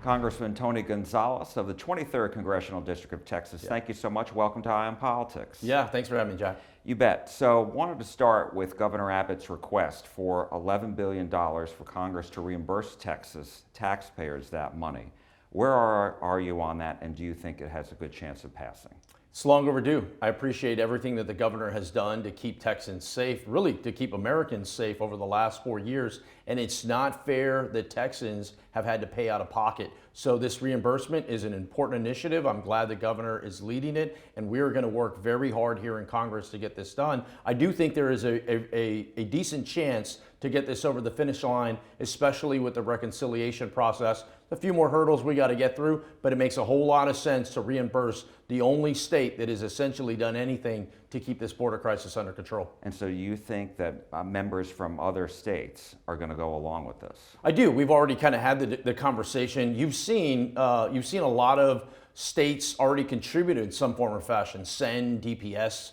Congressman Tony Gonzales of the 23rd Congressional District of Texas. Yeah. Thank you so much. Welcome to Eye on Politics. Yeah, thanks for having me, Jack. You bet. So wanted to start with Governor Abbott's request for $11 billion for Congress to reimburse Texas taxpayers that money. Where are you on that, and do you think it has a good chance of passing? It's long overdue. I appreciate everything that the governor has done to keep Texans safe, really to keep Americans safe over the last 4 years. And it's not fair that Texans have had to pay out of pocket. So this reimbursement is an important initiative. I'm glad the governor is leading it, and we're going to work very hard here in Congress to get this done. I do think there is a decent chance to get this over the finish line, especially with the reconciliation process. A few more hurdles we got to get through, but it makes a whole lot of sense to reimburse the only state that has essentially done anything to keep this border crisis under control. And so you think that members from other states are going to go along with this? I do. We've already kind of had the conversation. You've seen a lot of states already contributed in some form or fashion, send DPS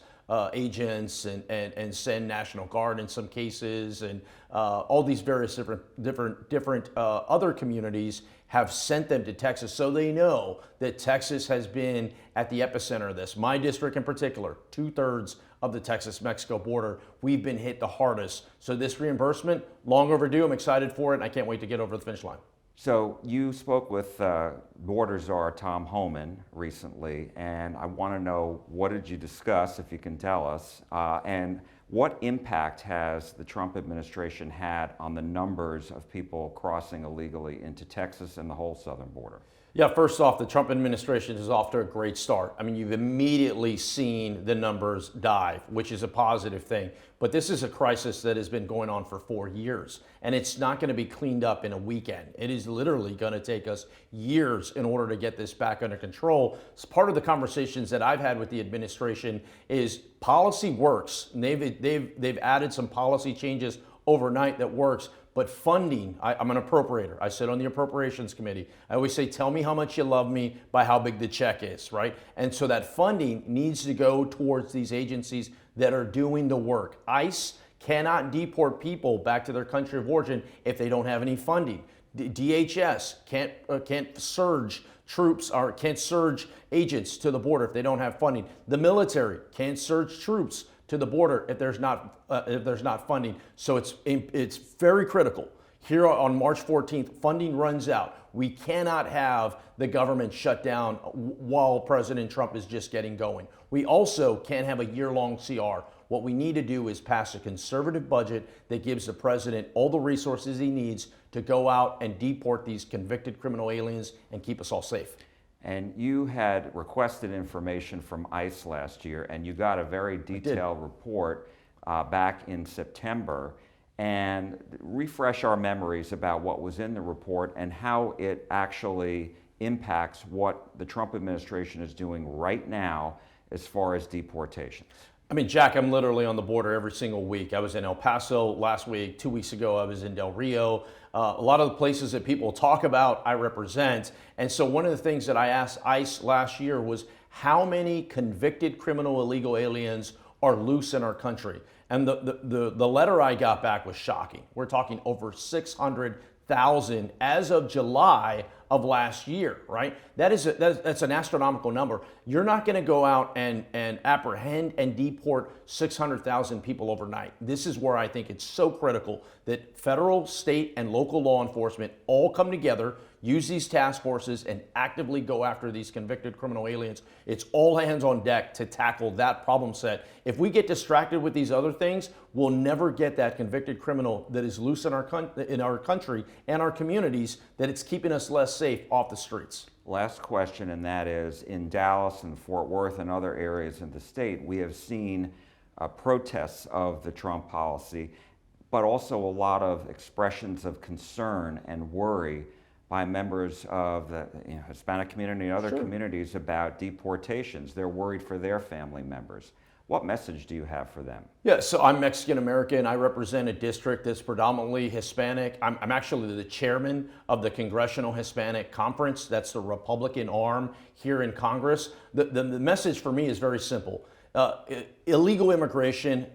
agents and send National Guard in some cases, and all these various different other communities have sent them to Texas, so they know that Texas has been at the epicenter of this. My district in particular, 2/3 of the Texas-Mexico border, we've been hit the hardest. So this reimbursement, long overdue. I'm excited for it, and I can't wait to get over the finish line. So you spoke with border czar Tom Homan recently, and I want to know, what did you discuss, if you can tell us, and what impact has the Trump administration had on the numbers of people crossing illegally into Texas and the whole southern border? Yeah, first off, the Trump administration is off to a great start. I mean, you've immediately seen the numbers dive, which is a positive thing. But this is a crisis that has been going on for 4 years, and it's not going to be cleaned up in a weekend. It is literally going to take us years in order to get this back under control. So part of the conversations that I've had with the administration is policy works. And they've added some policy changes overnight that works. But funding, I'm an appropriator. I sit on the appropriations committee. I always say, tell me how much you love me by how big the check is, right? And so that funding needs to go towards these agencies that are doing the work. ICE cannot deport people back to their country of origin if they don't have any funding. DHS can't surge troops or can't surge agents to the border if they don't have funding. The military can't surge troops to the border if there's not funding. So it's very critical. Here on March 14th, funding runs out. We cannot have the government shut down while President Trump is just getting going. We also can't have a year-long CR. What we need to do is pass a conservative budget that gives the president all the resources he needs to go out and deport these convicted criminal aliens and keep us all safe. And you had requested information from ICE last year, and you got a very detailed report back in September. And refresh our memories about what was in the report and how it actually impacts what the Trump administration is doing right now as far as deportations. I mean, Jack, I'm literally on the border every single week. I was in El Paso last week. 2 weeks ago, I was in Del Rio. A lot of the places that people talk about, I represent. And so one of the things that I asked ICE last year was, how many convicted criminal illegal aliens are loose in our country? And the letter I got back was shocking. We're talking over 600,000 as of July of last year, right? That's an astronomical number. You're not going to go out and apprehend and deport 600,000 people overnight. This is where I think it's so critical that federal, state, and local law enforcement all come together, use these task forces, and actively go after these convicted criminal aliens. It's all hands on deck to tackle that problem set. If we get distracted with these other things, we'll never get that convicted criminal that is loose in our country and our communities, that it's keeping us less safe off the streets. Last question, and that is, in Dallas and Fort Worth and other areas in the state, we have seen protests of the Trump policy, but also a lot of expressions of concern and worry by members of the Hispanic community and other communities about deportations. They're worried for their family members. What message do you have for them? Yeah, so I'm Mexican American. I represent a district that's predominantly Hispanic. I'm actually the chairman of the Congressional Hispanic Conference. That's the Republican arm here in Congress. The message for me is very simple. Illegal immigration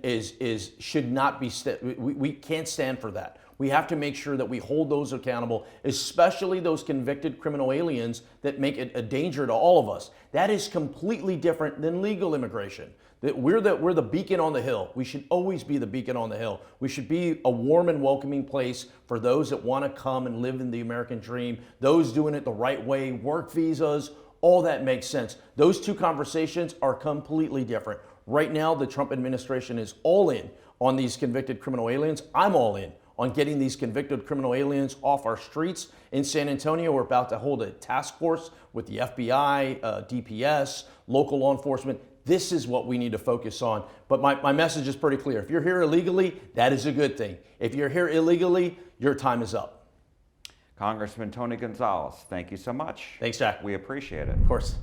should not be, we can't stand for that. We have to make sure that we hold those accountable, especially those convicted criminal aliens that make it a danger to all of us. That is completely different than legal immigration. That we're the beacon on the hill. We should always be the beacon on the hill. We should be a warm and welcoming place for those that want to come and live in the American dream, those doing it the right way, work visas, all that makes sense. Those two conversations are completely different. Right now, the Trump administration is all in on these convicted criminal aliens. I'm all in on getting these convicted criminal aliens off our streets. In San Antonio, we're about to hold a task force with the FBI, DPS, local law enforcement. This is what we need to focus on. But my message is pretty clear. If you're here illegally, that is a good thing. If you're here illegally, your time is up. Congressman Tony Gonzales, thank you so much. Thanks, Jack. We appreciate it. Of course.